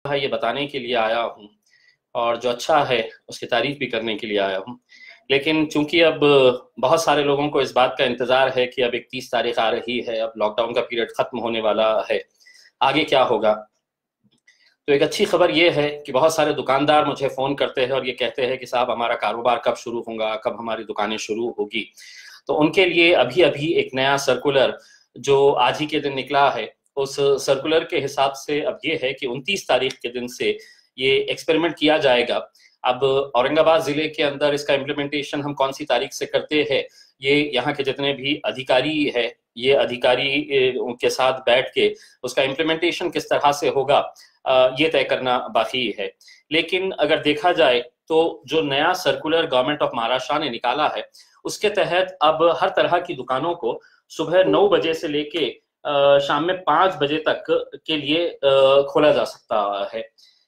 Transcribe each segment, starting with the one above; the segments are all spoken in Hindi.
है ये बताने के लिए आया हूँ और जो अच्छा है उसकी तारीफ भी करने के लिए आया हूँ। लेकिन चूंकि अब बहुत सारे लोगों को इस बात का इंतजार है कि अब 31 तारीख आ रही है, अब लॉकडाउन का पीरियड खत्म होने वाला है, आगे क्या होगा। तो एक अच्छी खबर ये है कि बहुत सारे दुकानदार मुझे फ़ोन करते हैं और ये कहते हैं कि साहब हमारा कारोबार कब शुरू होगा, कब हमारी दुकानें शुरू होगी। तो उनके लिए अभी अभी एक नया सर्कुलर जो आज ही के दिन निकला है, उस सर्कुलर के हिसाब से अब ये है कि 29 तारीख के दिन से ये एक्सपेरिमेंट किया जाएगा। अब औरंगाबाद जिले के अंदर इसका इम्प्लीमेंटेशन हम कौन सी तारीख से करते हैं, ये यहाँ के जितने भी अधिकारी है, ये अधिकारी उनके साथ बैठ के उसका इम्प्लीमेंटेशन किस तरह से होगा ये तय करना बाकी है। लेकिन अगर देखा जाए तो जो नया सर्कुलर गवर्नमेंट ऑफ महाराष्ट्र ने निकाला है, उसके तहत अब हर तरह की दुकानों को सुबह 9 बजे से लेके शाम में 5 बजे तक के लिए खोला जा सकता है।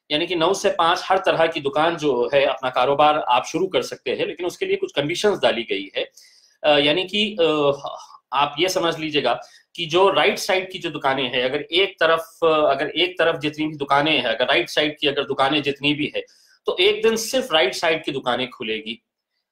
यानी कि 9 से 5 हर तरह की दुकान जो है अपना कारोबार आप शुरू कर सकते हैं, लेकिन उसके लिए कुछ कंडीशंस डाली गई है। यानी कि आप ये समझ लीजिएगा कि जो राइट साइड की जो दुकानें हैं, अगर एक तरफ जितनी भी दुकानें हैं, अगर राइट साइड की अगर दुकानें जितनी भी है, तो एक दिन सिर्फ राइट साइड की दुकानें खुलेगी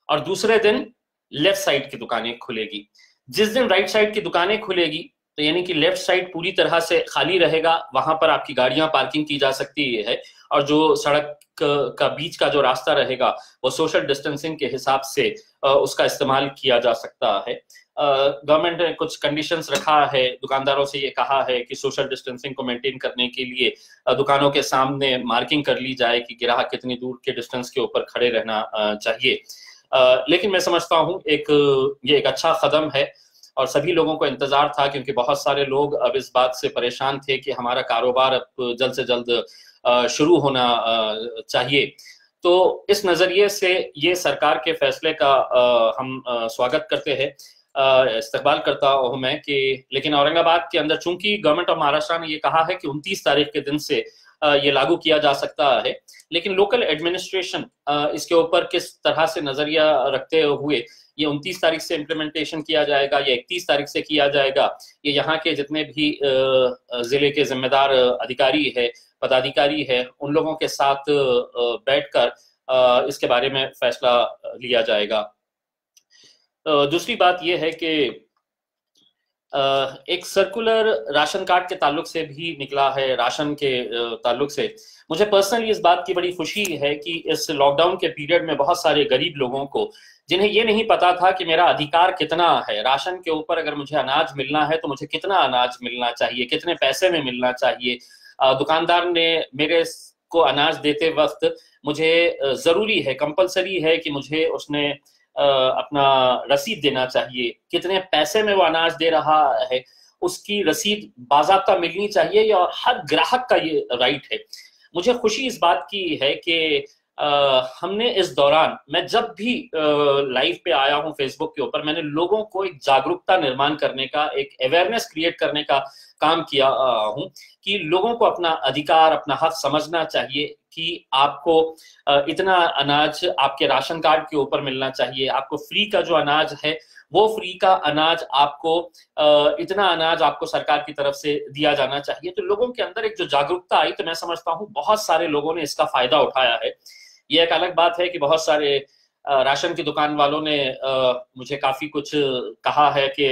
और दूसरे दिन लेफ्ट साइड की दुकानें खुलेगी। जिस दिन राइट साइड की दुकानें खुलेगी तो यानी कि लेफ्ट साइड पूरी तरह से खाली रहेगा, वहां पर आपकी गाड़ियां पार्किंग की जा सकती है और जो सड़क का बीच का जो रास्ता रहेगा वो सोशल डिस्टेंसिंग के हिसाब से उसका इस्तेमाल किया जा सकता है। गवर्नमेंट ने कुछ कंडीशंस रखा है, दुकानदारों से ये कहा है कि सोशल डिस्टेंसिंग को मेंटेन करने के लिए दुकानों के सामने मार्किंग कर ली जाए कि ग्राहक कितनी दूर के डिस्टेंस के ऊपर खड़े रहना चाहिए। लेकिन मैं समझता हूँ ये एक अच्छा कदम है और सभी लोगों को इंतजार था, क्योंकि बहुत सारे लोग अब इस बात से परेशान थे कि हमारा कारोबार अब जल्द से जल्द शुरू होना चाहिए। तो इस नजरिए से ये सरकार के फैसले का हम स्वागत करते हैं, इस्तकबाल करता हूं मैं कि लेकिन औरंगाबाद के अंदर चूंकि गवर्नमेंट ऑफ महाराष्ट्र ने ये कहा है कि 29 तारीख के दिन से ये लागू किया जा सकता है, लेकिन लोकल एडमिनिस्ट्रेशन इसके ऊपर किस तरह से नजरिया रखते हुए ये 29 तारीख से इम्प्लीमेंटेशन किया जाएगा या 31 तारीख से किया जाएगा, ये यहाँ के जितने भी जिले के जिम्मेदार अधिकारी है, पदाधिकारी है, उन लोगों के साथ बैठकर इसके बारे में फैसला लिया जाएगा। दूसरी बात यह है कि एक सर्कुलर राशन कार्ड के ताल्लुक से भी निकला है। राशन के ताल्लुक से मुझे पर्सनली इस बात की बड़ी खुशी है कि इस लॉकडाउन के पीरियड में बहुत सारे गरीब लोगों को, जिन्हें ये नहीं पता था कि मेरा अधिकार कितना है राशन के ऊपर, अगर मुझे अनाज मिलना है तो मुझे कितना अनाज मिलना चाहिए, कितने पैसे में मिलना चाहिए, दुकानदार ने मेरे को अनाज देते वक्त मुझे जरूरी है, कंपलसरी है कि मुझे उसने अपना रसीद देना चाहिए, कितने पैसे में वो अनाज दे रहा है उसकी रसीद बाज़ाब्ता मिलनी चाहिए और हर ग्राहक का ये राइट है। मुझे खुशी इस बात की है कि हमने इस दौरान, मैं जब भी लाइव पे आया हूं फेसबुक के ऊपर, मैंने लोगों को एक जागरूकता निर्माण करने का, एक अवेयरनेस क्रिएट करने का काम किया हूं कि लोगों को अपना अधिकार, अपना हक समझना चाहिए कि आपको इतना अनाज आपके राशन कार्ड के ऊपर मिलना चाहिए, आपको फ्री का जो अनाज है वो फ्री का अनाज आपको, इतना अनाज आपको सरकार की तरफ से दिया जाना चाहिए। तो लोगों के अंदर एक जो जागरूकता आई, तो मैं समझता हूँ बहुत सारे लोगों ने इसका फायदा उठाया है। ये एक अलग बात है कि बहुत सारे राशन की दुकान वालों ने मुझे काफी कुछ कहा है कि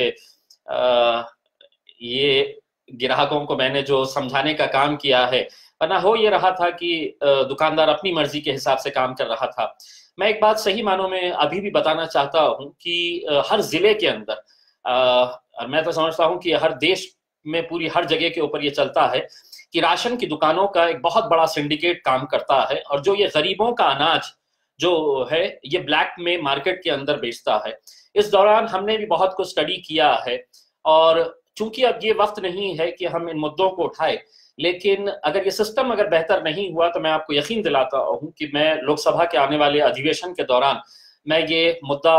ये ग्राहकों को मैंने जो समझाने का काम किया है, वरना हो ये रहा था कि दुकानदार अपनी मर्जी के हिसाब से काम कर रहा था। मैं एक बात सही मानों में अभी भी बताना चाहता हूं कि हर जिले के अंदर, मैं तो समझता हूं कि हर देश में पूरी हर जगह के ऊपर ये चलता है कि राशन की दुकानों का एक बहुत बड़ा सिंडिकेट काम करता है और जो ये गरीबों का अनाज जो है ये ब्लैक में मार्केट के अंदर बेचता है। इस दौरान हमने भी बहुत कुछ स्टडी किया है और चूंकि अब ये वक्त नहीं है कि हम इन मुद्दों को उठाए, लेकिन अगर ये सिस्टम अगर बेहतर नहीं हुआ तो मैं आपको यकीन दिलाता हूं कि मैं लोकसभा के आने वाले अधिवेशन के दौरान मैं ये मुद्दा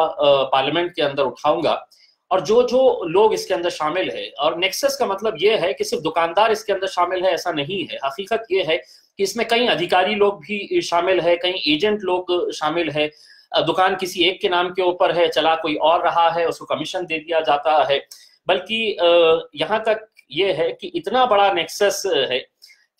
पार्लियामेंट के अंदर उठाऊंगा और जो जो लोग इसके अंदर शामिल है, और नेक्सस का मतलब ये है कि सिर्फ दुकानदार इसके अंदर शामिल है ऐसा नहीं है, हकीकत ये है कि इसमें कई अधिकारी लोग भी शामिल है, कई एजेंट लोग शामिल है। दुकान किसी एक के नाम के ऊपर है, चला कोई और रहा है, उसको कमीशन दे दिया जाता है। बल्कि यहाँ तक ये है कि इतना बड़ा नेक्सस है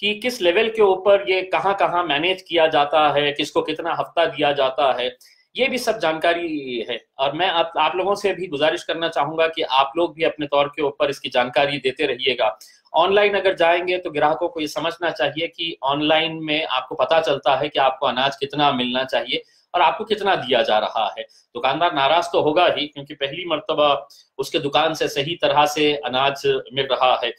कि किस लेवल के ऊपर ये कहाँ कहाँ मैनेज किया जाता है, किसको कितना हफ्ता दिया जाता है, ये भी सब जानकारी है। और मैं आप लोगों से भी गुजारिश करना चाहूंगा कि आप लोग भी अपने तौर के ऊपर इसकी जानकारी देते रहिएगा। ऑनलाइन अगर जाएंगे तो ग्राहकों को ये समझना चाहिए कि ऑनलाइन में आपको पता चलता है कि आपको अनाज कितना मिलना चाहिए और आपको कितना दिया जा रहा है। दुकानदार नाराज तो होगा ही, क्योंकि पहली मर्तबा उसके दुकान से सही तरह से अनाज मिल रहा है।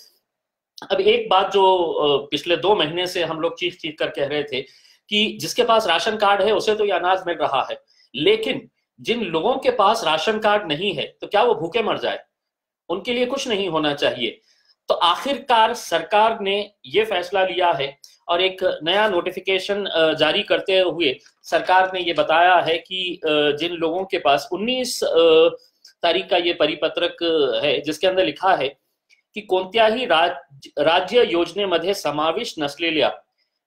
अब एक बात जो पिछले 2 महीने से हम लोग चीख चीख कर कह रहे थे कि जिसके पास राशन कार्ड है उसे तो ये अनाज मिल रहा है, लेकिन जिन लोगों के पास राशन कार्ड नहीं है तो क्या वो भूखे मर जाए? उनके लिए कुछ नहीं होना चाहिए। तो आखिरकार सरकार ने ये फैसला लिया है और एक नया नोटिफिकेशन जारी करते हुए सरकार ने ये बताया है कि जिन लोगों के पास 19 तारीख का ये परिपत्रक है, जिसके अंदर लिखा है की कोणत्याही राज्य योजनेमध्ये समाविष्ट नसलेल्या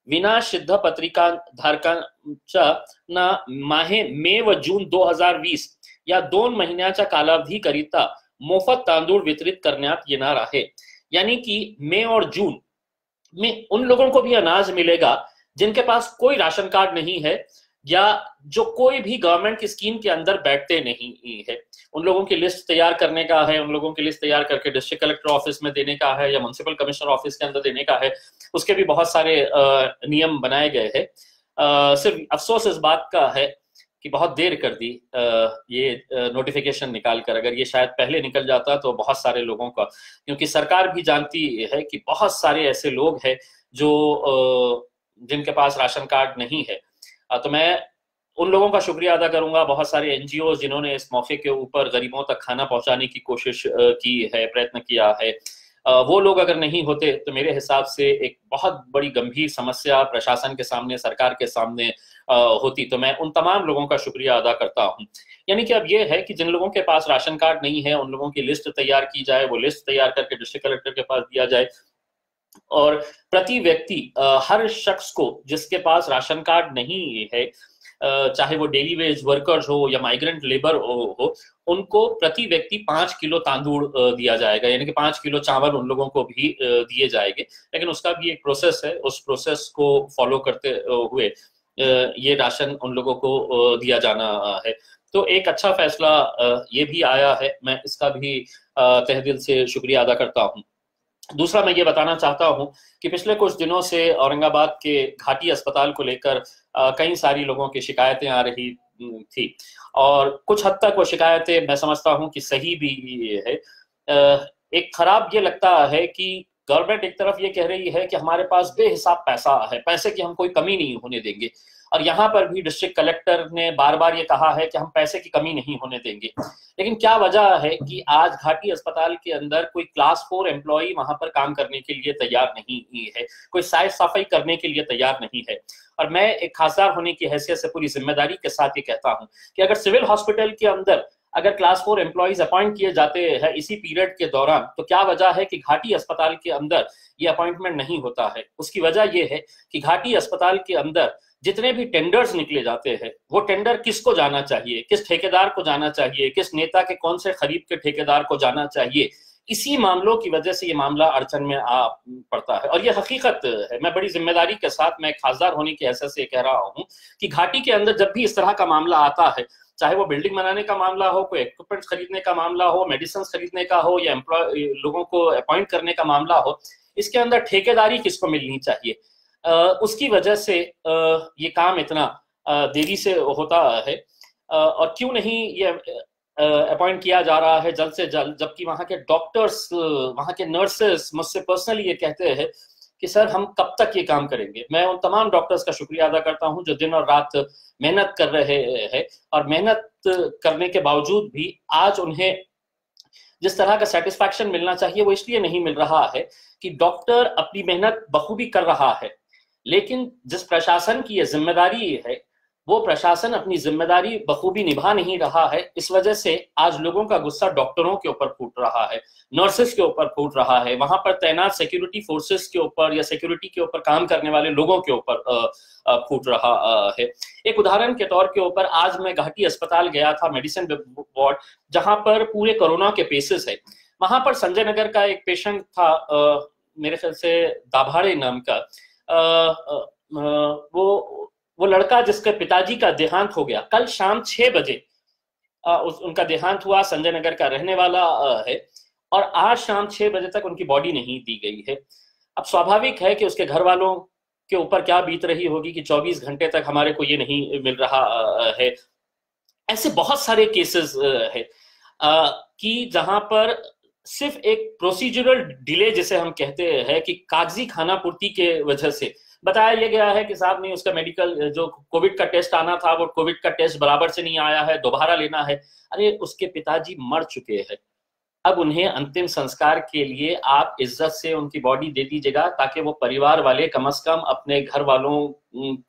विना सिद्ध पत्रिका धारकांच्या ना माहे मे व जून 2020 या 2 महिन्याच्या कालावधीकरिता मोफत तांदूळ वितरित करण्यात येणार आहे। यानी कि मई और जून में उन लोगों को भी अनाज मिलेगा जिनके पास कोई राशन कार्ड नहीं है या जो कोई भी गवर्नमेंट की स्कीम के अंदर बैठते नहीं है। उन लोगों की लिस्ट तैयार करने का है, उन लोगों की लिस्ट तैयार करके डिस्ट्रिक्ट कलेक्टर ऑफिस में देने का है या म्युनिसिपल कमिश्नर ऑफिस के अंदर देने का है। उसके भी बहुत सारे नियम बनाए गए हैं। सिर्फ अफसोस इस बात का है कि बहुत देर कर दी ये नोटिफिकेशन निकाल कर। अगर ये शायद पहले निकल जाता तो बहुत सारे लोगों का, क्योंकि सरकार भी जानती है कि बहुत सारे ऐसे लोग हैं जो जिनके पास राशन कार्ड नहीं है। तो मैं उन लोगों का शुक्रिया अदा करूंगा, बहुत सारे एनजीओ जिन्होंने इस मौके के ऊपर गरीबों तक खाना पहुंचाने की कोशिश की है, प्रयत्न किया है। वो लोग अगर नहीं होते तो मेरे हिसाब से एक बहुत बड़ी गंभीर समस्या प्रशासन के सामने, सरकार के सामने होती। तो मैं उन तमाम लोगों का शुक्रिया अदा करता हूं। यानी कि अब ये है कि जिन लोगों के पास राशन कार्ड नहीं है उन लोगों की लिस्ट तैयार की जाए, वो लिस्ट तैयार करके डिस्ट्रिक्ट कलेक्टर के पास दिया जाए और प्रति व्यक्ति हर शख्स को जिसके पास राशन कार्ड नहीं है, चाहे वो डेली वेज वर्कर्स हो या माइग्रेंट लेबर हो, उनको प्रति व्यक्ति 5 किलो तांदूळ दिया जाएगा। यानी कि 5 किलो चावल उन लोगों को भी दिए जाएंगे, लेकिन उसका भी एक प्रोसेस है। उस प्रोसेस को फॉलो करते हुए ये राशन उन लोगों को दिया जाना है। तो एक अच्छा फैसला ये भी आया है, मैं इसका भी तहे दिल से शुक्रिया अदा करता हूँ। दूसरा मैं ये बताना चाहता हूं कि पिछले कुछ दिनों से औरंगाबाद के घाटी अस्पताल को लेकर कई सारी लोगों की शिकायतें आ रही थी और कुछ हद तक वो शिकायतें मैं समझता हूं कि सही भी है। एक खराब ये लगता है कि गवर्नमेंट एक तरफ ये कह रही है कि हमारे पास बेहिसाब पैसा है, पैसे की हम कोई कमी नहीं होने देंगे, और यहाँ पर भी डिस्ट्रिक्ट कलेक्टर ने बार बार ये कहा है कि हम पैसे की कमी नहीं होने देंगे। लेकिन क्या वजह है कि आज घाटी अस्पताल के अंदर कोई क्लास 4 एम्प्लॉई वहां पर काम करने के लिए तैयार नहीं है, कोई साफ सफाई करने के लिए तैयार नहीं है। और मैं एक खासदार होने की हैसियत से पूरी जिम्मेदारी के साथ ये कहता हूं कि अगर सिविल हॉस्पिटल के अंदर अगर क्लास 4 एम्प्लॉइज अपॉइंट किए जाते हैं इसी पीरियड के दौरान, तो क्या वजह है कि घाटी अस्पताल के अंदर ये अपॉइंटमेंट नहीं होता है? उसकी वजह ये है कि घाटी अस्पताल के अंदर जितने भी टेंडर्स निकले जाते हैं वो टेंडर किसको जाना चाहिए, किस ठेकेदार को जाना चाहिए, किस नेता के कौन से खरीद के ठेकेदार को जाना चाहिए, इसी मामलों की वजह से ये मामला अड़चन में आ पड़ता है। और ये हकीकत है, मैं बड़ी जिम्मेदारी के साथ, मैं खासदार होने की हैसियत से कह रहा हूँ कि घाटी के अंदर जब भी इस तरह का मामला आता है, चाहे वो बिल्डिंग बनाने का मामला हो, कोई इक्विपमेंट खरीदने का मामला हो, मेडिसिन खरीदने का हो, या एम्प्लॉय लोगों को अपॉइंट करने का मामला हो, इसके अंदर ठेकेदारी किसको मिलनी चाहिए, उसकी वजह से ये काम इतना देरी से होता है। और क्यों नहीं ये अपॉइंट किया जा रहा है जल्द से जल्द, जबकि वहाँ के डॉक्टर्स, वहाँ के नर्सेस मुझसे पर्सनली ये कहते हैं कि सर हम कब तक ये काम करेंगे। मैं उन तमाम डॉक्टर्स का शुक्रिया अदा करता हूँ जो दिन और रात मेहनत कर रहे हैं, और मेहनत करने के बावजूद भी आज उन्हें जिस तरह का सेटिस्फैक्शन मिलना चाहिए वो इसलिए नहीं मिल रहा है कि डॉक्टर अपनी मेहनत बखूबी कर रहा है, लेकिन जिस प्रशासन की ये जिम्मेदारी है वो प्रशासन अपनी जिम्मेदारी बखूबी निभा नहीं रहा है। इस वजह से आज लोगों का गुस्सा डॉक्टरों के ऊपर फूट रहा है, नर्सेस के ऊपर फूट रहा है, वहां पर तैनात सिक्योरिटी फोर्सेस के ऊपर या सिक्योरिटी के ऊपर काम करने वाले लोगों के ऊपर फूट रहा है। एक उदाहरण के तौर के ऊपर आज मैं घाटी अस्पताल गया था, मेडिसिन वार्ड, जहां पर पूरे कोरोना के पेशेंट है। वहां पर संजय नगर का एक पेशेंट था, मेरे ख्याल से दाभाड़े नाम का, वो लड़का जिसके पिताजी का देहांत हो गया, कल शाम 6 बजे उनका देहांत हुआ, संजय नगर का रहने वाला है, और आज शाम 6 बजे तक उनकी बॉडी नहीं दी गई है। अब स्वाभाविक है कि उसके घर वालों के ऊपर क्या बीत रही होगी कि 24 घंटे तक हमारे को ये नहीं मिल रहा है। ऐसे बहुत सारे केसेस है कि जहां पर सिर्फ एक प्रोसीजरल डिले जिसे हम कहते हैं कि कागजी खाना पूर्ति के वजह से बताया यह गया है कि साहब नहीं, उसका मेडिकल जो कोविड का टेस्ट आना था वो कोविड का टेस्ट बराबर से नहीं आया है, दोबारा लेना है। अरे उसके पिताजी मर चुके हैं, अब उन्हें अंतिम संस्कार के लिए आप इज्जत से उनकी बॉडी दे दीजिएगा ताकि वो परिवार वाले कम से कम अपने घर वालों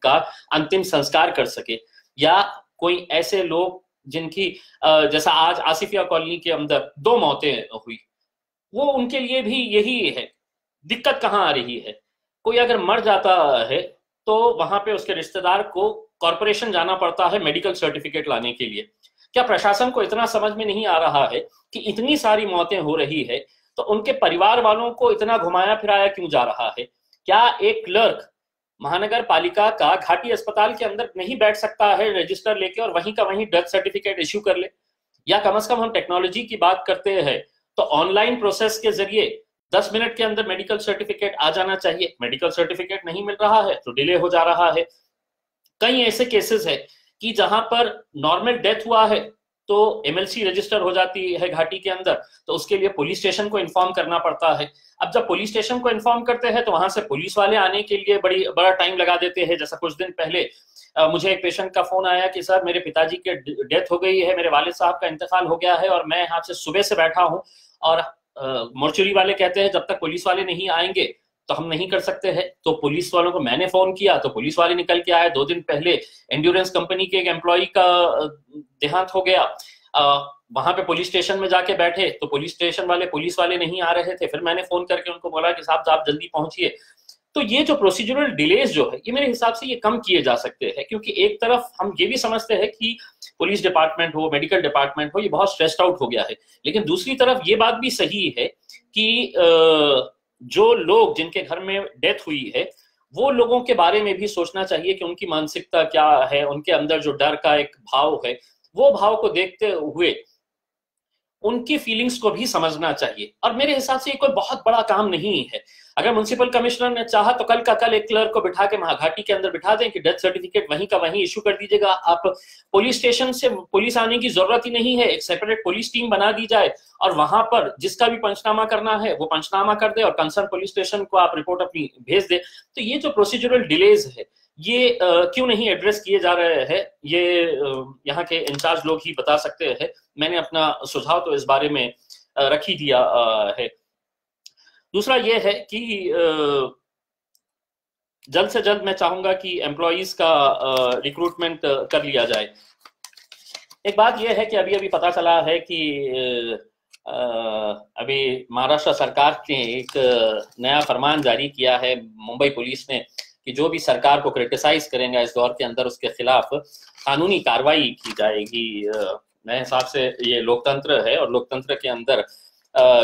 का अंतिम संस्कार कर सके। या कोई ऐसे लोग जिनकी जैसा आज आसिफिया कॉलोनी के अंदर 2 मौतें हुई, वो उनके लिए भी यही है। दिक्कत कहाँ आ रही है, कोई अगर मर जाता है तो वहां पे उसके रिश्तेदार को कॉर्पोरेशन जाना पड़ता है मेडिकल सर्टिफिकेट लाने के लिए। क्या प्रशासन को इतना समझ में नहीं आ रहा है कि इतनी सारी मौतें हो रही है तो उनके परिवार वालों को इतना घुमाया फिराया क्यों जा रहा है? क्या एक क्लर्क महानगर पालिका का घाटी अस्पताल के अंदर नहीं बैठ सकता है रजिस्टर लेके और वहीं का वहीं डेथ सर्टिफिकेट इश्यू कर ले? या कम से कम हम टेक्नोलॉजी की बात करते हैं तो ऑनलाइन प्रोसेस के जरिए 10 मिनट के अंदर मेडिकल सर्टिफिकेट आ जाना चाहिए। मेडिकल सर्टिफिकेट नहीं मिल रहा है तो डिले हो जा रहा है। कई ऐसे केसेस है कि जहां पर नॉर्मल डेथ हुआ है तो एमएलसी रजिस्टर हो जाती है घाटी के अंदर, तो उसके लिए पुलिस स्टेशन को इन्फॉर्म करना पड़ता है। अब जब पुलिस स्टेशन को इन्फॉर्म करते हैं तो वहां से पुलिस वाले आने के लिए बड़ा टाइम लगा देते हैं। जैसा कुछ दिन पहले मुझे एक पेशेंट का फोन आया कि सर मेरे पिताजी के डेथ हो गई है, मेरे वालिद साहब का इंतकाल हो गया है और मैं यहाँ से सुबह से बैठा हूँ, और मोर्चुरी वाले कहते हैं जब तक पुलिस वाले नहीं आएंगे तो हम नहीं कर सकते हैं। तो पुलिस वालों को मैंने फोन किया तो पुलिस वाले निकल के आए। 2 दिन पहले एंड्योरेंस कंपनी के एक एम्प्लॉय का देहांत हो गया, वहां पे पुलिस स्टेशन में जाके बैठे तो पुलिस स्टेशन वाले पुलिस वाले नहीं आ रहे थे। फिर मैंने फोन करके उनको बोला कि साहब आप जल्दी पहुंचिए। तो ये जो प्रोसीजरल डिलेज जो है ये मेरे हिसाब से ये कम किए जा सकते हैं, क्योंकि एक तरफ हम ये भी समझते हैं कि पुलिस डिपार्टमेंट हो, मेडिकल डिपार्टमेंट हो, ये बहुत स्ट्रेस्ड आउट हो गया है, लेकिन दूसरी तरफ ये बात भी सही है कि जो लोग जिनके घर में डेथ हुई है वो लोगों के बारे में भी सोचना चाहिए कि उनकी मानसिकता क्या है, उनके अंदर जो डर का एक भाव है वो भाव को देखते हुए उनकी फीलिंग्स को भी समझना चाहिए। और मेरे हिसाब से ये कोई बहुत बड़ा काम नहीं है। अगर म्युनिसिपल कमिश्नर ने चाहा तो कल का कल एक क्लर्क को बिठा के महाघाटी के अंदर बिठा दें कि डेथ सर्टिफिकेट वहीं का वहीं इशू कर दीजिएगा। आप पुलिस स्टेशन से पुलिस आने की जरूरत ही नहीं है, एक सेपरेट पुलिस टीम बना दी जाए और वहां पर जिसका भी पंचनामा करना है वो पंचनामा कर दे और कंसर्न पुलिस स्टेशन को आप रिपोर्ट अपनी भेज दे। तो ये जो प्रोसीजरल डिलेज है ये क्यों नहीं एड्रेस किए जा रहे हैं, ये यहाँ के इंचार्ज लोग ही बता सकते हैं। मैंने अपना सुझाव तो इस बारे में रख ही दिया है। दूसरा ये है कि जल्द से जल्द मैं चाहूंगा कि एम्प्लॉइज का रिक्रूटमेंट कर लिया जाए। एक बात यह है कि अभी अभी पता चला है कि अभी महाराष्ट्र सरकार ने एक नया फरमान जारी किया है मुंबई पुलिस ने कि जो भी सरकार को क्रिटिसाइज करेंगे इस दौर के अंदर उसके खिलाफ कानूनी कार्रवाई की जाएगी। मेरे हिसाब से ये लोकतंत्र है और लोकतंत्र के अंदर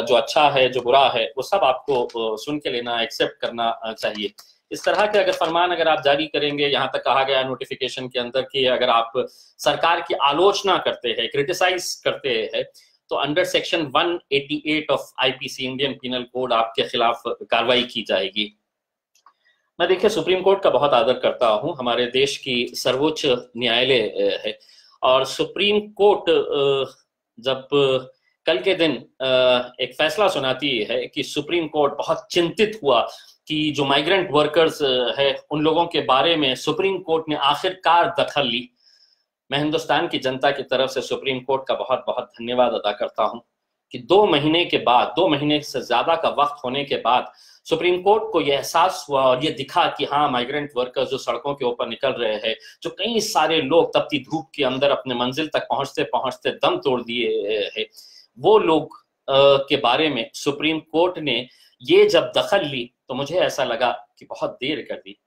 जो अच्छा है जो बुरा है वो सब आपको सुन के लेना, एक्सेप्ट करना चाहिए। इस तरह के अगर फरमान अगर आप जारी करेंगे, यहाँ तक कहा गया नोटिफिकेशन के अंदर कि अगर आप सरकार की आलोचना करते हैं, क्रिटिसाइज करते हैं, तो under section 188 of IPC Indian penal code आपके खिलाफ कार्रवाई की जाएगी। मैं देखिए सुप्रीम कोर्ट का बहुत आदर करता हूं, हमारे देश की सर्वोच्च न्यायालय है और सुप्रीम कोर्ट जब कल के दिन एक फैसला सुनाती है कि सुप्रीम कोर्ट बहुत चिंतित हुआ कि जो माइग्रेंट वर्कर्स है उन लोगों के बारे में सुप्रीम कोर्ट ने आखिरकार दखल ली। मैं हिंदुस्तान की जनता की तरफ से सुप्रीम कोर्ट का बहुत बहुत धन्यवाद अदा करता हूं कि 2 महीने के बाद, 2 महीने से ज्यादा का वक्त होने के बाद सुप्रीम कोर्ट को यह एहसास हुआ और यह दिखा कि हाँ, माइग्रेंट वर्कर्स जो सड़कों के ऊपर निकल रहे हैं, जो कई सारे लोग तपती धूप के अंदर अपने मंजिल तक पहुंचते पहुंचते दम तोड़ दिए हैं, वो लोग के बारे में सुप्रीम कोर्ट ने ये जब दखल ली तो मुझे ऐसा लगा कि बहुत देर कर दी,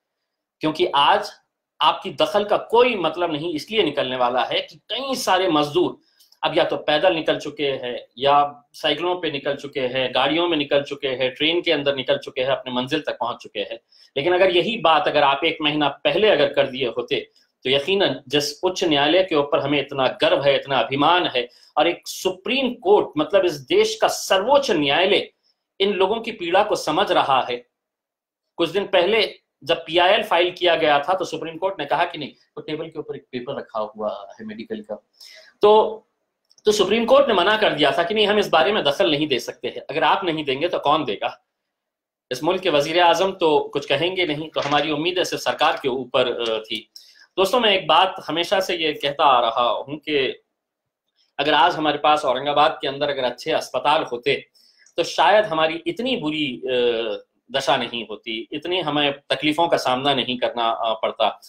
क्योंकि आज आपकी दखल का कोई मतलब नहीं इसलिए निकलने वाला है कि कई सारे मजदूर अब या तो पैदल निकल चुके हैं, या साइकिलों पे निकल चुके हैं, गाड़ियों में निकल चुके हैं, ट्रेन के अंदर निकल चुके हैं, अपने मंजिल तक पहुंच चुके हैं। लेकिन अगर यही बात अगर आप 1 महीना पहले अगर कर दिए होते, तो यकीनन जिस उच्च न्यायालय के ऊपर हमें इतना गर्व है, इतना अभिमान है, और एक सुप्रीम कोर्ट, मतलब इस देश का सर्वोच्च न्यायालय इन लोगों की पीड़ा को समझ रहा है। कुछ दिन पहले जब PIL फाइल किया गया था, तो सुप्रीम कोर्ट ने कहा कि नहीं, तो टेबल के ऊपर एक पेपर रखा हुआ है मेडिकल का, तो सुप्रीम कोर्ट ने मना कर दिया था कि नहीं, हम इस बारे में दखल नहीं दे सकते हैं। अगर आप नहीं देंगे तो कौन देगा? इस मुल्क के वजीर आजम तो कुछ कहेंगे नहीं, तो हमारी उम्मीद सिर्फ सरकार के ऊपर थी। दोस्तों, मैं एक बात हमेशा से ये कहता आ रहा हूं कि अगर आज हमारे पास औरंगाबाद के अंदर अगर अच्छे अस्पताल होते, तो शायद हमारी इतनी बुरी दशा नहीं होती, इतनी हमें तकलीफों का सामना नहीं करना पड़ता।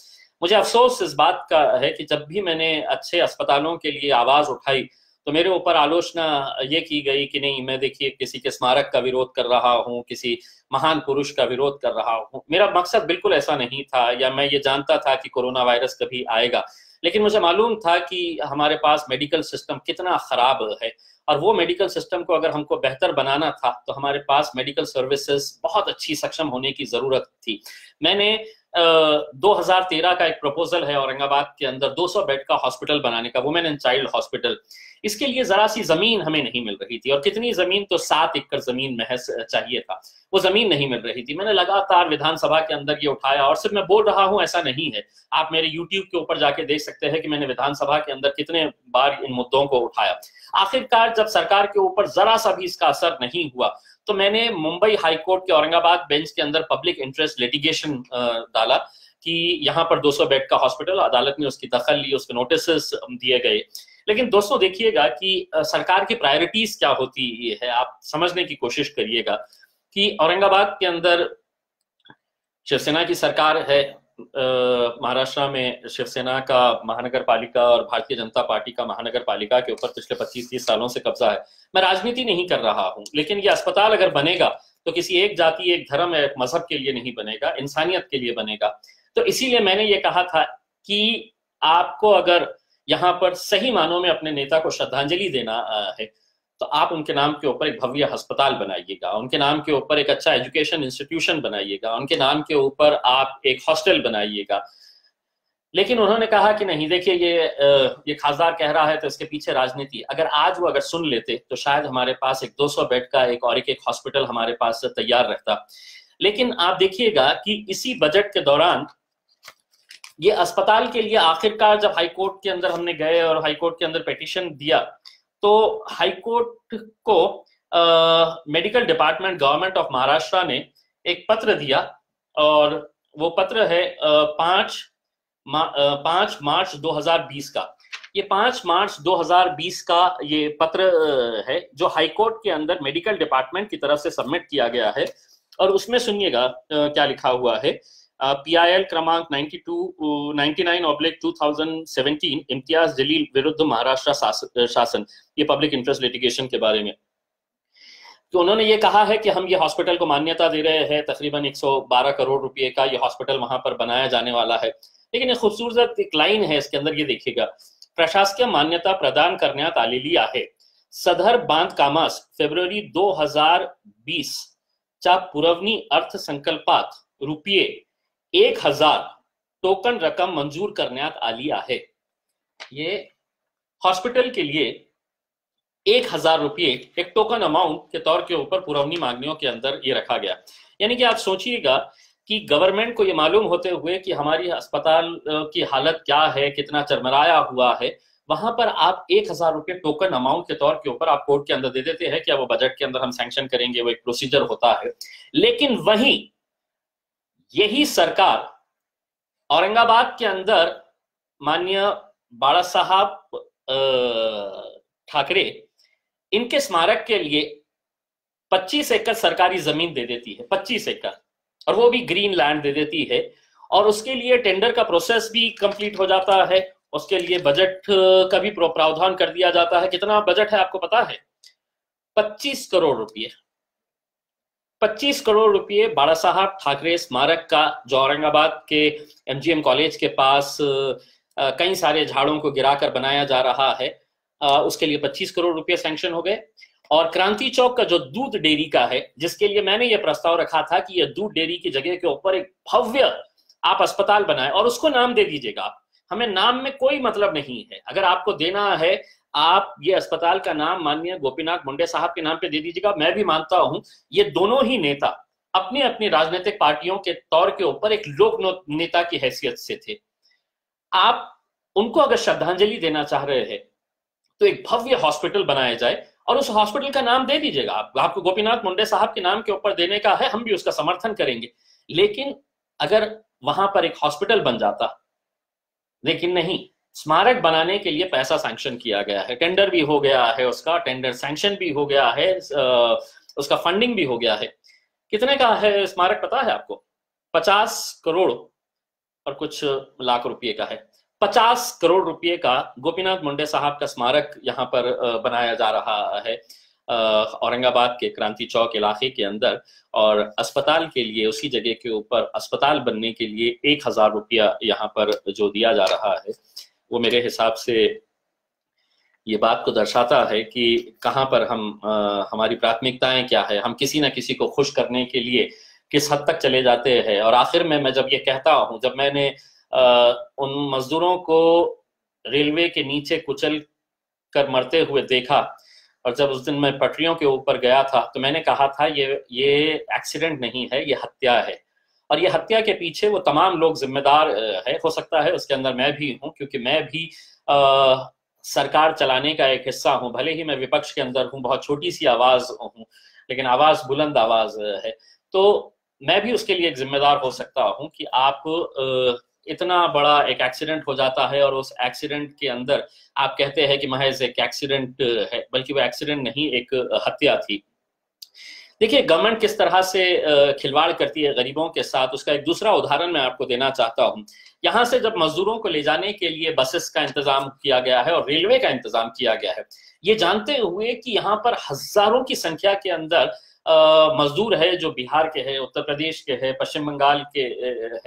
मुझे अफसोस इस बात का है कि जब भी मैंने अच्छे अस्पतालों के लिए आवाज उठाई, तो मेरे ऊपर आलोचना ये की गई कि नहीं, मैं देखिए किसी के स्मारक का विरोध कर रहा हूँ, किसी महान पुरुष का विरोध कर रहा हूँ। मेरा मकसद बिल्कुल ऐसा नहीं था, या मैं ये जानता था कि कोरोना वायरस कभी आएगा, लेकिन मुझे मालूम था कि हमारे पास मेडिकल सिस्टम कितना खराब है, और वो मेडिकल सिस्टम को अगर हमको बेहतर बनाना था, तो हमारे पास मेडिकल सर्विसेज बहुत अच्छी सक्षम होने की जरूरत थी। मैंने 2013 का एक प्रपोजल है औरंगाबाद के अंदर 200 बेड का हॉस्पिटल बनाने का, वुमेन एंड चाइल्ड हॉस्पिटल। इसके लिए जरा सी जमीन हमें नहीं मिल रही थी, और कितनी जमीन, तो 7 एकड़ जमीन महज चाहिए था, वो जमीन नहीं मिल रही थी। मैंने लगातार विधानसभा के अंदर ये उठाया, और सिर्फ मैं बोल रहा हूं ऐसा नहीं है, आप मेरे YouTube के ऊपर जाके देख सकते हैं कि मैंने विधानसभा के अंदर कितने बार इन मुद्दों को उठाया। आखिरकार जब सरकार के ऊपर जरा सा भी इसका असर नहीं हुआ, तो मैंने मुंबई हाईकोर्ट के औरंगाबाद बेंच के अंदर पब्लिक इंटरेस्ट लिटिगेशन डाला कि यहाँ पर 200 बेड का हॉस्पिटल। अदालत ने उसकी दखल ली, उसके नोटिस दिए गए। लेकिन दोस्तों देखिएगा कि सरकार की प्रायोरिटीज क्या होती है, आप समझने की कोशिश करिएगा कि औरंगाबाद के अंदर शिवसेना की सरकार है, महाराष्ट्र में शिवसेना का महानगर पालिका और भारतीय जनता पार्टी का महानगर पालिका के ऊपर पिछले 25-30 सालों से कब्जा है। मैं राजनीति नहीं कर रहा हूं, लेकिन ये अस्पताल अगर बनेगा तो किसी एक जाति, एक धर्म या एक मजहब के लिए नहीं बनेगा, इंसानियत के लिए बनेगा। तो इसीलिए मैंने ये कहा था कि आपको अगर यहाँ पर सही मानों में अपने नेता को श्रद्धांजलि देना है, तो आप उनके नाम के ऊपर एक भव्य अस्पताल बनाइएगा, उनके नाम के ऊपर एक अच्छा एजुकेशन इंस्टीट्यूशन बनाइएगा, उनके नाम के ऊपर आप एक हॉस्टल बनाइएगा। लेकिन उन्होंने कहा कि नहीं, देखिए ये खासदार कह रहा है तो इसके पीछे राजनीति। अगर आज वो अगर सुन लेते, तो शायद हमारे पास एक 200 बेड का एक हॉस्पिटल हमारे पास तैयार रहता। लेकिन आप देखिएगा कि इसी बजट के दौरान ये अस्पताल के लिए आखिरकार जब हाईकोर्ट के अंदर हमने गए और हाईकोर्ट के अंदर पिटीशन दिया, तो हाईकोर्ट को medical department government of Maharashtra ने एक पत्र दिया, और वो पत्र है 5 मार्च 2020 का। ये 5 मार्च 2020 का ये पत्र है जो हाईकोर्ट के अंदर मेडिकल डिपार्टमेंट की तरफ से सबमिट किया गया है। और उसमें सुनिएगा क्या लिखा हुआ है। PIL क्रमांक 99/2017 इम्तियाज जलील विरुद्ध महाराष्ट्र शासन, ये पब्लिक इंटरेस्ट लिटिगेशन के बारे में। तो उन्होंने ये कहा है कि हम ये हॉस्पिटल को मान्यता दे रहे हैं, तकरीबन 112 करोड़ रुपए का ये हॉस्पिटल वहां पर बनाया जाने वाला है। लेकिन एक खूबसूरत एक लाइन है इसके अंदर, ये देखिएगा, प्रशासकीय मान्यता प्रदान करण्यात आलेली आहे। सदर बांधकामास फेब्रुवारी 2020 च्या पुरवणी अर्थसंकल्पात रुपये 1000 टोकन रकम मंजूर करण्यात आली आहे। ये हॉस्पिटल के लिए 1000 रुपये एक टोकन अमाउंट के तौर के ऊपर पुरवनी मांगनियों के अंदर ये रखा गया। यानी कि आप सोचिएगा कि गवर्नमेंट को ये मालूम होते हुए कि हमारी अस्पताल की हालत क्या है, कितना चरमराया हुआ है, वहां पर आप 1000 रुपये टोकन अमाउंट के तौर के ऊपर आप कोर्ट के अंदर दे देते हैं। क्या वो बजट के अंदर हम सैंक्शन करेंगे, वो एक प्रोसीजर होता है। लेकिन वहीं यही सरकार औरंगाबाद के अंदर माननीय बाला साहब ठाकरे, इनके स्मारक के लिए 25 एकड़ सरकारी जमीन दे देती है, 25 एकड़, और वो भी ग्रीन लैंड दे देती है। और उसके लिए टेंडर का प्रोसेस भी कंप्लीट हो जाता है, उसके लिए बजट का भी प्रावधान कर दिया जाता है। कितना बजट है आपको पता है? 25 करोड़ रुपये। 25 करोड़ रुपये बाला साहब ठाकरे स्मारक का, जो औरंगाबाद के MGM कॉलेज के पास कई सारे झाड़ों को गिराकर बनाया जा रहा है। उसके लिए 25 करोड़ रुपए सैंक्शन हो गए। और क्रांति चौक का जो दूध डेयरी का है, जिसके लिए मैंने ये प्रस्ताव रखा था कि ये दूध डेयरी की जगह के ऊपर एक भव्य आप अस्पताल बनाए और उसको नाम दे दीजिएगा। हमें नाम में कोई मतलब नहीं है, अगर आपको देना है आप ये अस्पताल का नाम माननीय गोपीनाथ मुंडे साहब के नाम पे दे दीजिएगा। मैं भी मानता हूं ये दोनों ही नेता अपनी अपनी राजनीतिक पार्टियों के तौर के ऊपर एक लोक नेता की हैसियत से थे। आप उनको अगर श्रद्धांजलि देना चाह रहे हैं तो एक भव्य हॉस्पिटल बनाया जाए और उस हॉस्पिटल का नाम दे दीजिएगा। आपको गोपीनाथ मुंडे साहब के नाम के ऊपर देने का है, हम भी उसका समर्थन करेंगे। लेकिन अगर वहां पर एक हॉस्पिटल बन जाता, लेकिन नहीं, स्मारक बनाने के लिए पैसा सैंक्शन किया गया है, टेंडर भी हो गया है, उसका टेंडर सैंक्शन भी हो गया है, उसका फंडिंग भी हो गया है। कितने का है स्मारक पता है आपको? 50 करोड़ और कुछ लाख रुपए का है। 50 करोड़ रुपए का गोपीनाथ मुंडे साहब का स्मारक यहाँ पर बनाया जा रहा है औरंगाबाद के क्रांति चौक इलाके के अंदर। और अस्पताल के लिए, उसी जगह के ऊपर अस्पताल बनने के लिए 1000 रुपया यहाँ पर जो दिया जा रहा है, वो मेरे हिसाब से ये बात को दर्शाता है कि कहाँ पर हम हमारी प्राथमिकताएं क्या है, हम किसी ना किसी को खुश करने के लिए किस हद तक चले जाते हैं। और आखिर में मैं जब ये कहता हूँ, जब मैंने उन मजदूरों को रेलवे के नीचे कुचल कर मरते हुए देखा और जब उस दिन मैं पटरियों के ऊपर गया था, तो मैंने कहा था ये एक्सीडेंट नहीं है, ये हत्या है। और ये हत्या के पीछे वो तमाम लोग जिम्मेदार है। हो सकता है उसके अंदर मैं भी हूँ, क्योंकि मैं भी सरकार चलाने का एक हिस्सा हूँ। भले ही मैं विपक्ष के अंदर हूँ, बहुत छोटी सी आवाज हूँ, लेकिन आवाज बुलंद आवाज है। तो मैं भी उसके लिए एक जिम्मेदार हो सकता हूँ कि आप इतना बड़ा एक एक्सीडेंट हो जाता है और उस एक्सीडेंट के अंदर आप कहते हैं कि महज एक एक्सीडेंट है, बल्कि वो एक्सीडेंट नहीं, एक हत्या थी। देखिए गवर्नमेंट किस तरह से खिलवाड़ करती है गरीबों के साथ, उसका एक दूसरा उदाहरण मैं आपको देना चाहता हूं। यहाँ से जब मजदूरों को ले जाने के लिए बसेस का इंतजाम किया गया है और रेलवे का इंतजाम किया गया है, ये जानते हुए कि यहाँ पर हजारों की संख्या के अंदर मजदूर है जो बिहार के हैं, उत्तर प्रदेश के हैं, पश्चिम बंगाल के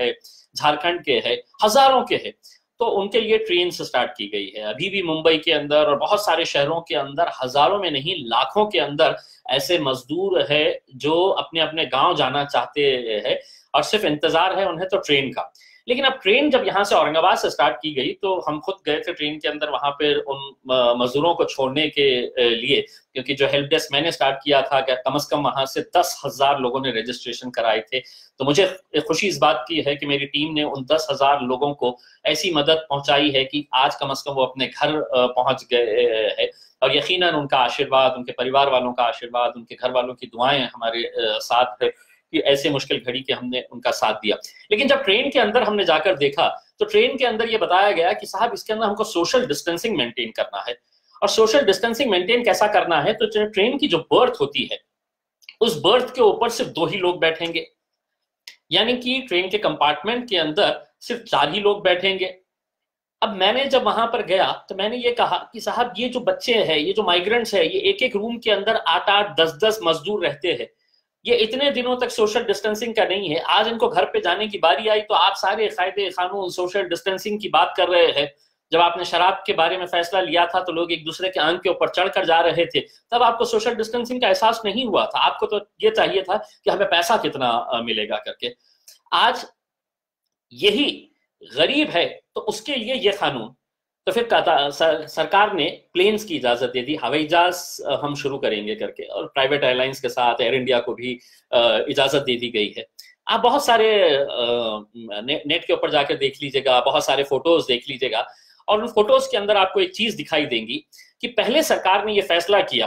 है, झारखंड के हैं, हजारों के हैं, तो उनके लिए ट्रेन स्टार्ट की गई है। अभी भी मुंबई के अंदर और बहुत सारे शहरों के अंदर हजारों में नहीं लाखों के अंदर ऐसे मजदूर है जो अपने अपने गांव जाना चाहते हैं और सिर्फ इंतजार है उन्हें तो ट्रेन का। लेकिन अब ट्रेन जब यहाँ से औरंगाबाद से स्टार्ट की गई तो हम खुद गए थे ट्रेन के अंदर, वहां पर उन मजदूरों को छोड़ने के लिए, क्योंकि जो हेल्प डेस्क मैंने स्टार्ट किया था, क्या कम से कम वहां से 10,000 लोगों ने रजिस्ट्रेशन कराए थे। तो मुझे खुशी इस बात की है कि मेरी टीम ने उन 10,000 लोगों को ऐसी मदद पहुंचाई है कि आज कम से कम वो अपने घर पहुंच गए हैं। और यकीनन उनका आशीर्वाद, उनके परिवार वालों का आशीर्वाद, उनके घर वालों की दुआएं हमारे साथ है कि ऐसे मुश्किल घड़ी के हमने उनका साथ दिया। लेकिन जब ट्रेन के अंदर हमने जाकर देखा तो ट्रेन के अंदर ये बताया गया कि साहब इसके अंदर हमको सोशल डिस्टेंसिंग मेंटेन करना है। और सोशल डिस्टेंसिंग मेंटेन कैसा करना है, तो ट्रेन की जो बर्थ होती है उस बर्थ के ऊपर सिर्फ 2 ही लोग बैठेंगे, यानी कि ट्रेन के कंपार्टमेंट के अंदर सिर्फ 4 ही लोग बैठेंगे। अब मैंने जब वहां पर गया तो मैंने ये कहा कि साहब ये जो बच्चे हैं, ये जो माइग्रेंट्स है, ये एक एक रूम के अंदर 8-8, 10-10 मजदूर रहते हैं। ये इतने दिनों तक सोशल डिस्टेंसिंग का नहीं है, आज इनको घर पे जाने की बारी आई तो आप सारे कायदे कानून सोशल डिस्टेंसिंग की बात कर रहे हैं। जब आपने शराब के बारे में फैसला लिया था तो लोग एक दूसरे के आंख के ऊपर चढ़कर जा रहे थे, तब आपको सोशल डिस्टेंसिंग का एहसास नहीं हुआ था। आपको तो ये चाहिए था कि हमें पैसा कितना मिलेगा करके। आज यही गरीब है तो उसके लिए ये कानून। तो फिर सरकार ने प्लेन्स की इजाजत दे दी, हवाई जहाज हम शुरू करेंगे करके, और प्राइवेट एयरलाइंस के साथ एयर इंडिया को भी इजाजत दे दी गई है। आप बहुत सारे नेट के ऊपर जाकर देख लीजिएगा, बहुत सारे फोटोज देख लीजिएगा, और उन फोटोज के अंदर आपको एक चीज दिखाई देंगी कि पहले सरकार ने यह फैसला किया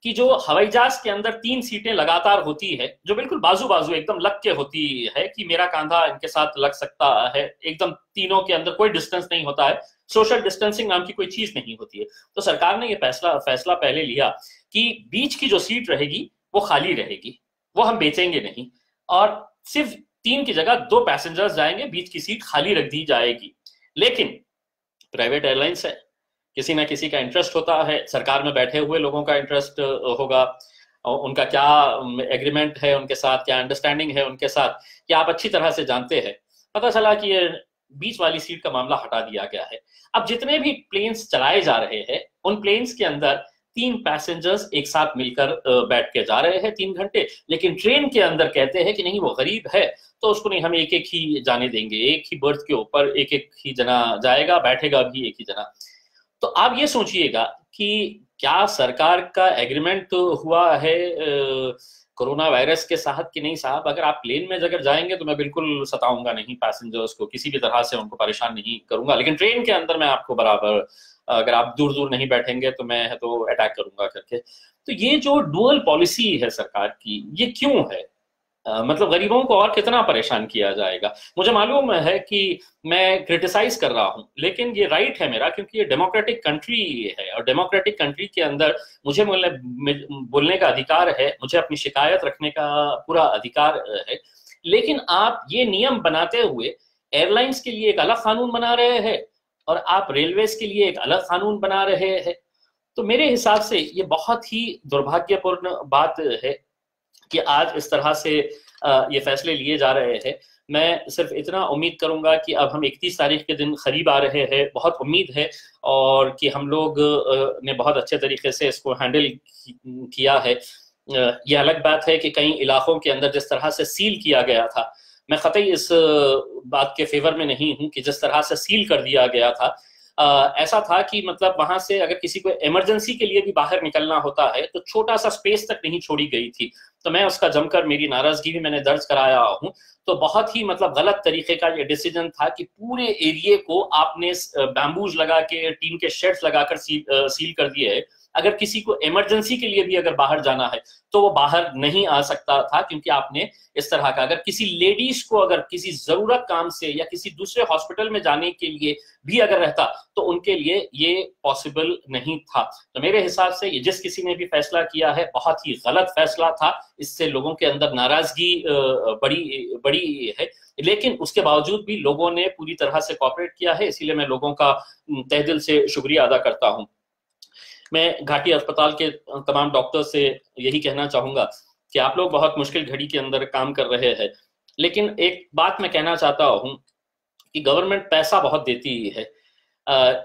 कि जो हवाई जहाज के अंदर 3 सीटें लगातार होती है, जो बिल्कुल बाजू बाजू एकदम लग के होती है कि मेरा कंधा इनके साथ लग सकता है, एकदम तीनों के अंदर कोई डिस्टेंस नहीं होता है, सोशल डिस्टेंसिंग नाम की कोई चीज नहीं होती है। तो सरकार ने यह फैसला पहले लिया कि बीच की जो सीट रहेगी वो खाली रहेगी, वो हम बेचेंगे नहीं, और सिर्फ 3 की जगह 2 पैसेंजर्स जाएंगे, बीच की सीट खाली रख दी जाएगी। लेकिन प्राइवेट एयरलाइंस है, किसी ना किसी का इंटरेस्ट होता है, सरकार में बैठे हुए लोगों का इंटरेस्ट होगा, उनका क्या एग्रीमेंट है उनके साथ, क्या अंडरस्टैंडिंग है उनके साथ, कि आप अच्छी तरह से जानते हैं। पता चला कि ये बीच वाली सीट का मामला हटा दिया गया है। अब जितने भी प्लेन्स चलाए जा रहे हैं उन प्लेन्स के अंदर 3 पैसेंजर्स एक साथ मिलकर बैठ के जा रहे हैं 3 घंटे, लेकिन ट्रेन के अंदर कहते हैं कि नहीं वो गरीब है तो उसको नहीं, हम एक एक ही जाने देंगे, एक ही बर्थ के ऊपर एक एक ही जना जाएगा, बैठेगा भी एक ही जना। तो आप ये सोचिएगा कि क्या सरकार का एग्रीमेंट हुआ है कोरोना वायरस के साथ कि नहीं साहब, अगर आप प्लेन में अगर जाएंगे तो मैं बिल्कुल सताऊंगा नहीं पैसेंजर्स को, किसी भी तरह से उनको परेशान नहीं करूंगा, लेकिन ट्रेन के अंदर मैं आपको बराबर, अगर आप दूर दूर नहीं बैठेंगे तो मैं तो अटैक करूंगा करके। तो ये जो डुअल पॉलिसी है सरकार की, ये क्यों है? मतलब गरीबों को और कितना परेशान किया जाएगा? मुझे मालूम है कि मैं क्रिटिसाइज कर रहा हूं, लेकिन ये राइट है मेरा, क्योंकि ये डेमोक्रेटिक कंट्री है और डेमोक्रेटिक कंट्री के अंदर मुझे बोलने का अधिकार है, मुझे अपनी शिकायत रखने का पूरा अधिकार है। लेकिन आप ये नियम बनाते हुए एयरलाइंस के लिए एक अलग कानून बना रहे हैं और आप रेलवेज के लिए एक अलग कानून बना रहे हैं। तो मेरे हिसाब से ये बहुत ही दुर्भाग्यपूर्ण बात है कि आज इस तरह से ये फैसले लिए जा रहे हैं। मैं सिर्फ इतना उम्मीद करूंगा कि अब हम 31 तारीख के दिन करीब आ रहे हैं, बहुत उम्मीद है और कि हम लोग ने बहुत अच्छे तरीके से इसको हैंडल किया है। ये अलग बात है कि कई इलाकों के अंदर जिस तरह से सील किया गया था, मैं कतई इस बात के फेवर में नहीं हूं कि जिस तरह से सील कर दिया गया था, ऐसा था कि मतलब वहां से अगर किसी को इमरजेंसी के लिए भी बाहर निकलना होता है तो छोटा सा स्पेस तक नहीं छोड़ी गई थी। तो मैं उसका जमकर, मेरी नाराजगी भी मैंने दर्ज कराया हूं। तो बहुत ही मतलब गलत तरीके का ये डिसीजन था कि पूरे एरिया को आपने बैम्बूज लगा के, टीन के शेड्स लगाकर सील कर दिए है। अगर किसी को इमरजेंसी के लिए भी अगर बाहर जाना है तो वो बाहर नहीं आ सकता था, क्योंकि आपने इस तरह का, अगर किसी लेडीज को अगर किसी जरूरत काम से या किसी दूसरे हॉस्पिटल में जाने के लिए भी अगर रहता तो उनके लिए ये पॉसिबल नहीं था। तो मेरे हिसाब से ये जिस किसी ने भी फैसला किया है बहुत ही गलत फैसला था। इससे लोगों के अंदर नाराजगी बड़ी बड़ी है, लेकिन उसके बावजूद भी लोगों ने पूरी तरह से कोऑपरेट किया है, इसीलिए मैं लोगों का तहे दिल से शुक्रिया अदा करता हूं। मैं घाटी अस्पताल के तमाम डॉक्टर से यही कहना चाहूंगा कि आप लोग बहुत मुश्किल घड़ी के अंदर काम कर रहे हैं, लेकिन एक बात मैं कहना चाहता हूं कि गवर्नमेंट पैसा बहुत देती है,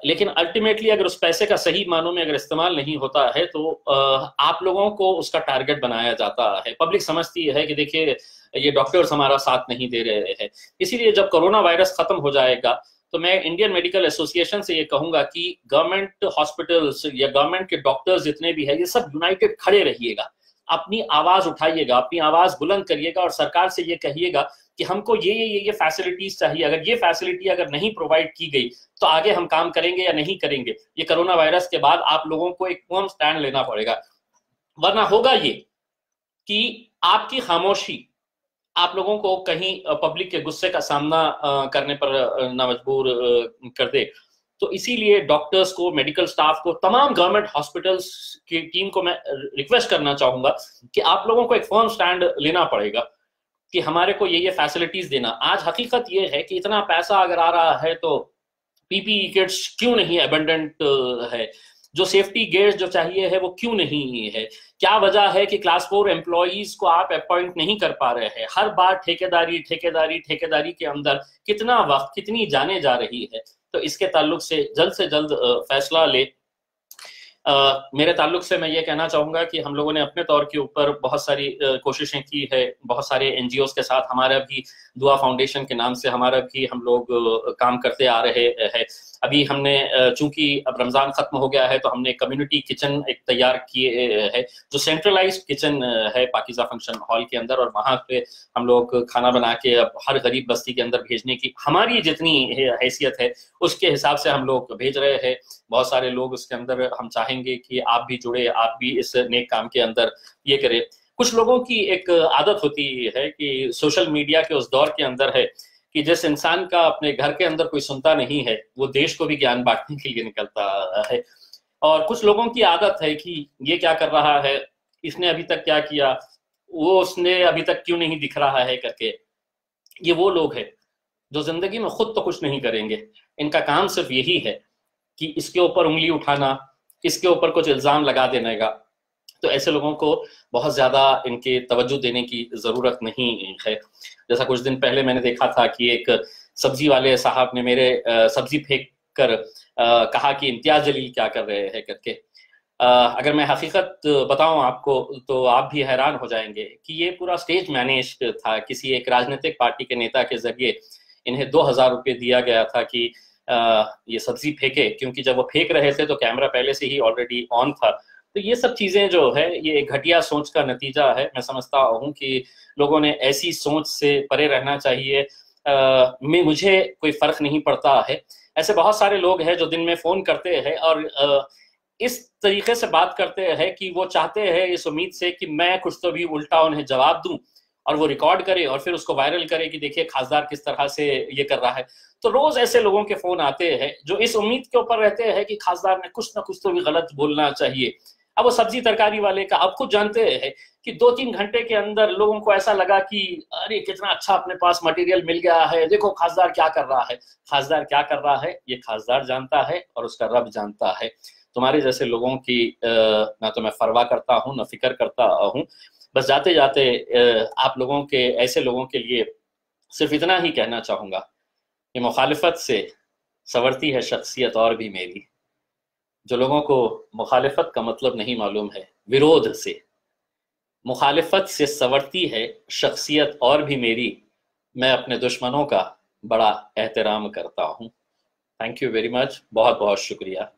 लेकिन अल्टीमेटली अगर उस पैसे का सही मानों में अगर इस्तेमाल नहीं होता है तो आप लोगों को उसका टारगेट बनाया जाता है। पब्लिक समझती है कि देखिए ये डॉक्टर्स हमारा साथ नहीं दे रहे हैं। इसीलिए जब कोरोना वायरस खत्म हो जाएगा तो मैं इंडियन मेडिकल एसोसिएशन से ये कहूंगा कि गवर्नमेंट हॉस्पिटल्स या गवर्नमेंट के डॉक्टर्स जितने भी है, ये सब यूनाइटेड खड़े रहिएगा, अपनी आवाज उठाइएगा, अपनी आवाज बुलंद करिएगा और सरकार से ये कहिएगा कि हमको ये फैसिलिटीज चाहिए। अगर ये फैसिलिटी अगर नहीं प्रोवाइड की गई तो आगे हम काम करेंगे या नहीं करेंगे। ये कोरोना वायरस के बाद आप लोगों को एक फर्म स्टैंड लेना पड़ेगा, वरना होगा ये कि आपकी खामोशी आप लोगों को कहीं पब्लिक के गुस्से का सामना करने पर ना मजबूर कर दे। तो इसीलिए डॉक्टर्स को, मेडिकल स्टाफ को, तमाम गवर्नमेंट हॉस्पिटल्स की टीम को मैं रिक्वेस्ट करना चाहूंगा कि आप लोगों को एक फर्म स्टैंड लेना पड़ेगा कि हमारे को ये फैसिलिटीज देना। आज हकीकत ये है कि इतना पैसा अगर आ रहा है तो पीपीई किट्स क्यों नहीं अबंडेंट है, जो सेफ्टी गेयर्स जो चाहिए है वो क्यों नहीं है, क्या वजह है कि क्लास 4 एम्प्लॉइज को आप अपॉइंट नहीं कर पा रहे हैं। हर बार ठेकेदारी ठेकेदारी ठेकेदारी के अंदर कितना वक्त, कितनी जाने जा रही है। तो इसके ताल्लुक से जल्द फैसला ले। मेरे ताल्लुक से मैं ये कहना चाहूंगा कि हम लोगों ने अपने तौर के ऊपर बहुत सारी कोशिशें की है, बहुत सारे एनजीओज के साथ, हमारा भी दुआ फाउंडेशन के नाम से हमारा भी हम लोग काम करते आ रहे हैं। अभी हमने, चूंकि अब रमजान खत्म हो गया है, तो हमने कम्युनिटी किचन एक तैयार किए है, जो सेंट्रलाइज्ड किचन है पाकिजा फंक्शन हॉल के अंदर, और वहां पे हम लोग खाना बना के अब हर गरीब बस्ती के अंदर भेजने की हमारी जितनी हैसियत है उसके हिसाब से हम लोग भेज रहे हैं। बहुत सारे लोग उसके अंदर, हम चाहेंगे कि आप भी जुड़े, आप भी इस नेक काम के अंदर ये करें। कुछ लोगों की एक आदत होती है कि सोशल मीडिया के उस दौर के अंदर है कि जिस इंसान का अपने घर के अंदर कोई सुनता नहीं है वो देश को भी ज्ञान बांटने के लिए निकलता है। और कुछ लोगों की आदत है कि ये क्या कर रहा है, इसने अभी तक क्या किया, वो उसने अभी तक क्यों नहीं दिख रहा है करके। ये वो लोग हैं जो जिंदगी में खुद तो कुछ नहीं करेंगे, इनका काम सिर्फ यही है कि इसके ऊपर उंगली उठाना, इसके ऊपर कुछ इल्जाम लगा देने का। तो ऐसे लोगों को बहुत ज्यादा इनके तवज्जो देने की जरूरत नहीं है। जैसा कुछ दिन पहले मैंने देखा था कि एक सब्जी वाले साहब ने मेरे सब्जी फेंक कर कहा कि इम्तियाज जलील क्या कर रहे हैं करके। अगर मैं हकीकत बताऊं आपको तो आप भी हैरान हो जाएंगे कि ये पूरा स्टेज मैनेज था। किसी एक राजनीतिक पार्टी के नेता के जरिए इन्हें 2,000 रुपये दिया गया था कि ये सब्जी फेंके, क्योंकि जब वो फेंक रहे थे तो कैमरा पहले से ही ऑलरेडी ऑन था। तो ये सब चीजें जो है ये एक घटिया सोच का नतीजा है। मैं समझता हूँ कि लोगों ने ऐसी सोच से परे रहना चाहिए। मुझे कोई फर्क नहीं पड़ता है, ऐसे बहुत सारे लोग हैं जो दिन में फोन करते हैं और इस तरीके से बात करते हैं कि वो चाहते हैं इस उम्मीद से कि मैं कुछ तो भी उल्टा उन्हें जवाब दूं और वो रिकॉर्ड करे और फिर उसको वायरल करे कि देखिए खासदार किस तरह से ये कर रहा है। तो रोज ऐसे लोगों के फोन आते हैं जो इस उम्मीद के ऊपर रहते हैं कि खासदार ने कुछ ना कुछ तो भी गलत बोलना चाहिए। अब वो सब्जी तरकारी वाले का आप खुद जानते हैं कि 2-3 घंटे के अंदर लोगों को ऐसा लगा कि अरे कितना अच्छा अपने पास मटेरियल मिल गया है, देखो खासदार क्या कर रहा है। खासदार क्या कर रहा है ये खासदार जानता है और उसका रब जानता है। तुम्हारे जैसे लोगों की ना तो मैं परवाह करता हूँ ना फिक्र करता हूँ। बस जाते जाते आप लोगों के ऐसे लोगों के लिए सिर्फ इतना ही कहना चाहूँगा कि मुखालिफत से संवरती है शख्सियत और भी मेरी। जो लोगों को मुखालिफत का मतलब नहीं मालूम है, विरोध से, मुखालिफत से संवरती है शख्सियत और भी मेरी। मैं अपने दुश्मनों का बड़ा एहतराम करता हूँ। थैंक यू वेरी मच, बहुत बहुत शुक्रिया।